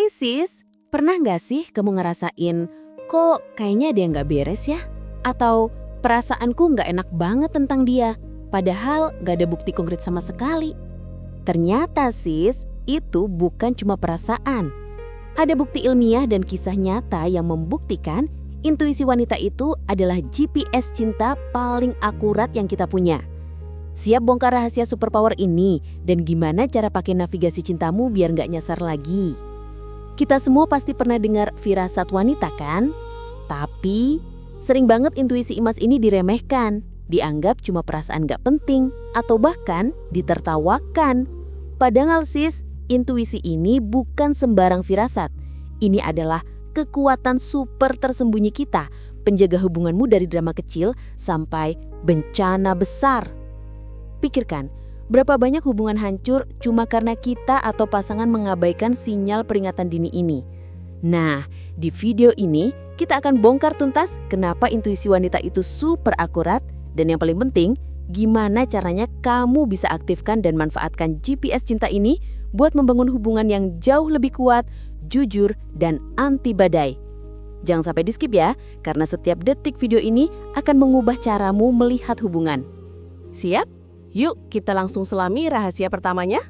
Hai sis, pernah nggak sih kamu ngerasain kok kayaknya ada yang nggak beres ya? Atau perasaanku nggak enak banget tentang dia, padahal nggak ada bukti konkret sama sekali. Ternyata sis, itu bukan cuma perasaan. Ada bukti ilmiah dan kisah nyata yang membuktikan intuisi wanita itu adalah GPS cinta paling akurat yang kita punya. Siap bongkar rahasia superpower ini dan gimana cara pakai navigasi cintamu biar nggak nyasar lagi? Kita semua pasti pernah dengar firasat wanita kan? Tapi sering banget intuisi emas ini diremehkan, dianggap cuma perasaan gak penting, atau bahkan ditertawakan. Padahal sis, intuisi ini bukan sembarang firasat. Ini adalah kekuatan super tersembunyi kita, penjaga hubunganmu dari drama kecil sampai bencana besar. Pikirkan, berapa banyak hubungan hancur cuma karena kita atau pasangan mengabaikan sinyal peringatan dini ini. Nah, di video ini kita akan bongkar tuntas kenapa intuisi wanita itu super akurat dan yang paling penting, gimana caranya kamu bisa aktifkan dan manfaatkan GPS cinta ini buat membangun hubungan yang jauh lebih kuat, jujur, dan anti badai. Jangan sampai di-skip ya, karena setiap detik video ini akan mengubah caramu melihat hubungan. Siap? Yuk kita langsung selami rahasia pertamanya.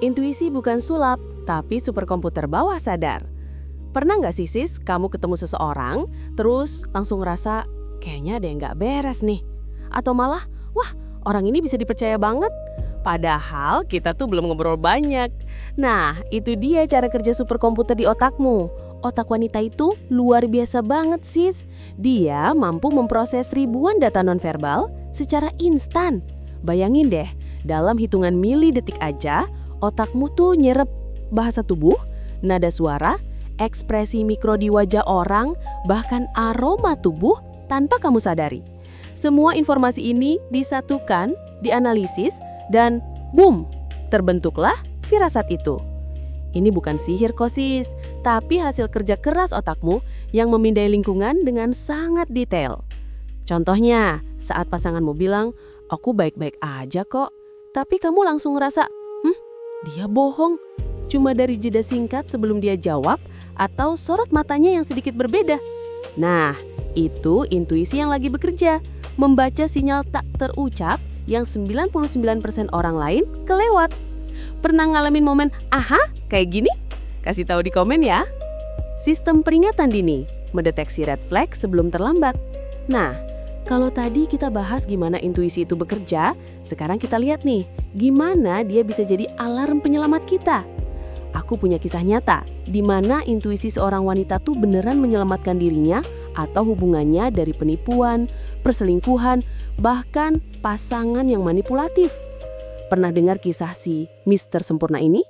Intuisi bukan sulap, tapi superkomputer bawah sadar. Pernah nggak sih sis, kamu ketemu seseorang, terus langsung ngerasa kayaknya ada yang nggak beres nih? Atau malah, wah orang ini bisa dipercaya banget. Padahal kita tuh belum ngobrol banyak. Nah, itu dia cara kerja superkomputer di otakmu. Otak wanita itu luar biasa banget sis. Dia mampu memproses ribuan data nonverbal secara instan. Bayangin deh, dalam hitungan milidetik aja, otakmu tuh nyerap bahasa tubuh, nada suara, ekspresi mikro di wajah orang, bahkan aroma tubuh tanpa kamu sadari. Semua informasi ini disatukan, dianalisis, dan boom, terbentuklah firasat itu. Ini bukan sihir kok sis, tapi hasil kerja keras otakmu yang memindai lingkungan dengan sangat detail. Contohnya, saat pasanganmu bilang, aku baik-baik aja kok, tapi kamu langsung ngerasa, dia bohong. Cuma dari jeda singkat sebelum dia jawab atau sorot matanya yang sedikit berbeda. Nah, itu intuisi yang lagi bekerja, membaca sinyal tak terucap yang 99% orang lain kelewat. Pernah ngalamin momen, aha, kayak gini? Kasih tahu di komen ya. Sistem peringatan dini, mendeteksi red flag sebelum terlambat. Nah, kalau tadi kita bahas gimana intuisi itu bekerja, sekarang kita lihat nih, gimana dia bisa jadi alarm penyelamat kita. Aku punya kisah nyata, di mana intuisi seorang wanita tuh beneran menyelamatkan dirinya atau hubungannya dari penipuan, perselingkuhan, bahkan pasangan yang manipulatif. Pernah dengar kisah si Mr. Sempurna ini?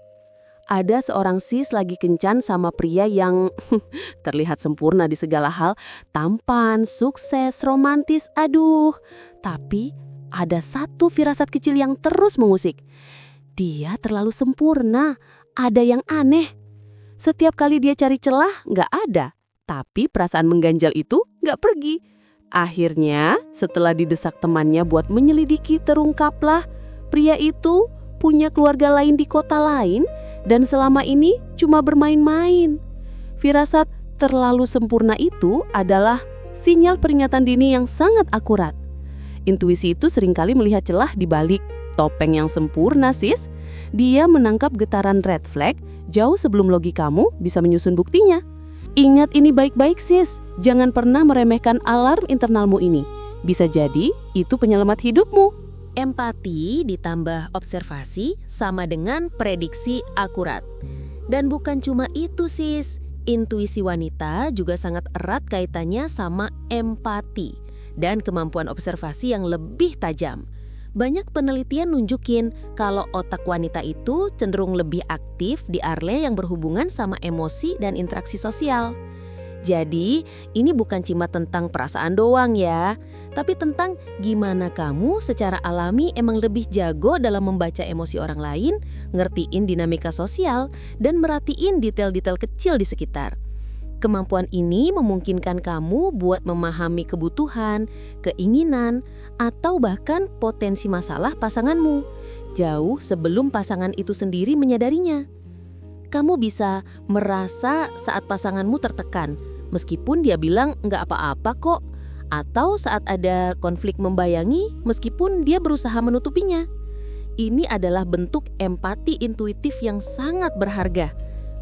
Ada seorang sis lagi kencan sama pria yang terlihat sempurna di segala hal, tampan, sukses, romantis, aduh. Tapi ada satu firasat kecil yang terus mengusik. Dia terlalu sempurna, ada yang aneh. Setiap kali dia cari celah, nggak ada. Tapi perasaan mengganjal itu nggak pergi. Akhirnya, setelah didesak temannya buat menyelidiki, terungkaplah pria itu punya keluarga lain di kota lain, dan selama ini cuma bermain-main. Firasat terlalu sempurna itu adalah sinyal peringatan dini yang sangat akurat. Intuisi itu seringkali melihat celah di balik topeng yang sempurna sis. Dia menangkap getaran red flag jauh sebelum logikamu bisa menyusun buktinya. Ingat ini baik-baik sis, jangan pernah meremehkan alarm internalmu ini. Bisa jadi itu penyelamat hidupmu. Empati ditambah observasi sama dengan prediksi akurat. Dan bukan cuma itu sis, intuisi wanita juga sangat erat kaitannya sama empati dan kemampuan observasi yang lebih tajam. Banyak penelitian nunjukin kalau otak wanita itu cenderung lebih aktif di area yang berhubungan sama emosi dan interaksi sosial. Jadi, ini bukan cuma tentang perasaan doang ya, tapi tentang gimana kamu secara alami emang lebih jago dalam membaca emosi orang lain, ngertiin dinamika sosial, dan merhatiin detail-detail kecil di sekitar. Kemampuan ini memungkinkan kamu buat memahami kebutuhan, keinginan, atau bahkan potensi masalah pasanganmu, jauh sebelum pasangan itu sendiri menyadarinya. kamu bisa merasa saat pasanganmu tertekan, meskipun dia bilang nggak apa-apa kok. Atau saat ada konflik membayangi, meskipun dia berusaha menutupinya. Ini adalah bentuk empati intuitif yang sangat berharga.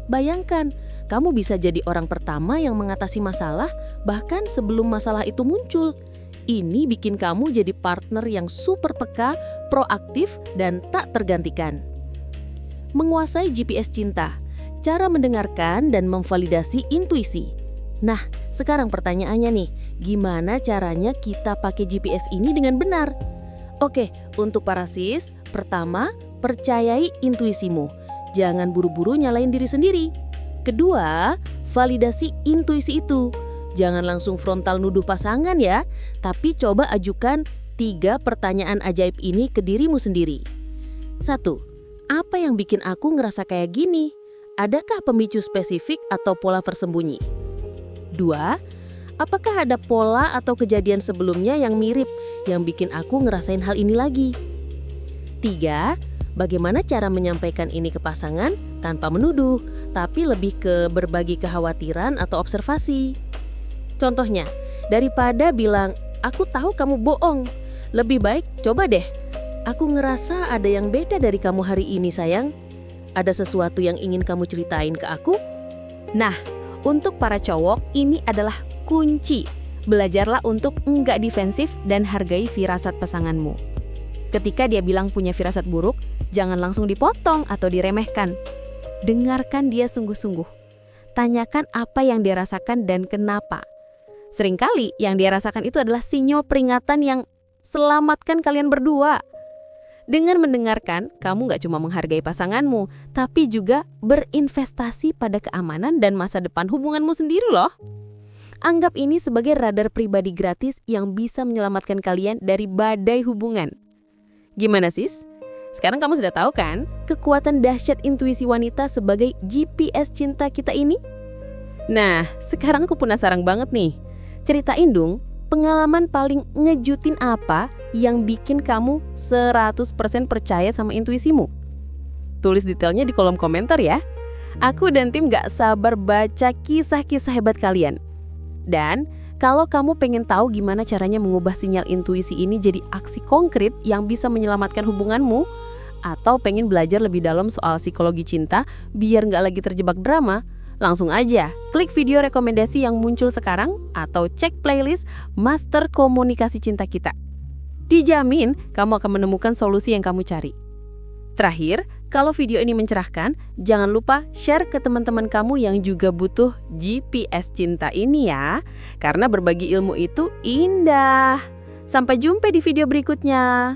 Bayangkan, kamu bisa jadi orang pertama yang mengatasi masalah, bahkan sebelum masalah itu muncul. Ini bikin kamu jadi partner yang super peka, proaktif, dan tak tergantikan. Menguasai GPS cinta, cara mendengarkan dan memvalidasi intuisi. Nah, sekarang pertanyaannya nih, gimana caranya kita pakai GPS ini dengan benar? Oke, untuk para sis, pertama, percayai intuisimu. Jangan buru-buru nyalain diri sendiri. Kedua, validasi intuisi itu. Jangan langsung frontal nuduh pasangan ya, tapi coba ajukan 3 pertanyaan ajaib ini ke dirimu sendiri. 1. Apa yang bikin aku ngerasa kayak gini? Adakah pemicu spesifik atau pola tersembunyi? 2. Apakah ada pola atau kejadian sebelumnya yang mirip yang bikin aku ngerasain hal ini lagi? 3. Bagaimana cara menyampaikan ini ke pasangan tanpa menuduh, tapi lebih ke berbagi kekhawatiran atau observasi? Contohnya, daripada bilang, aku tahu kamu bohong, lebih baik coba deh. Aku ngerasa ada yang beda dari kamu hari ini sayang. Ada sesuatu yang ingin kamu ceritain ke aku? Nah, untuk para cowok, ini adalah kunci. Belajarlah untuk enggak defensif dan hargai firasat pasanganmu. Ketika dia bilang punya firasat buruk, jangan langsung dipotong atau diremehkan. Dengarkan dia sungguh-sungguh. Tanyakan apa yang dia rasakan dan kenapa. Seringkali yang dia rasakan itu adalah sinyal peringatan yang selamatkan kalian berdua. Dengan mendengarkan, kamu gak cuma menghargai pasanganmu, tapi juga berinvestasi pada keamanan dan masa depan hubunganmu sendiri loh. Anggap ini sebagai radar pribadi gratis yang bisa menyelamatkan kalian dari badai hubungan. Gimana sis? Sekarang kamu sudah tahu kan kekuatan dahsyat intuisi wanita sebagai GPS cinta kita ini? Nah, sekarang aku penasaran banget nih. Ceritain dong, pengalaman paling ngejutin apa yang bikin kamu 100% percaya sama intuisimu? Tulis detailnya di kolom komentar ya. Aku dan tim gak sabar baca kisah-kisah hebat kalian. Dan kalau kamu pengen tahu gimana caranya mengubah sinyal intuisi ini jadi aksi konkret yang bisa menyelamatkan hubunganmu, atau pengen belajar lebih dalam soal psikologi cinta biar gak lagi terjebak drama, langsung aja klik video rekomendasi yang muncul sekarang atau cek playlist Master Komunikasi Cinta kita. Dijamin kamu akan menemukan solusi yang kamu cari. Terakhir, kalau video ini mencerahkan, jangan lupa share ke teman-teman kamu yang juga butuh GPS cinta ini ya. Karena berbagi ilmu itu indah. Sampai jumpa di video berikutnya.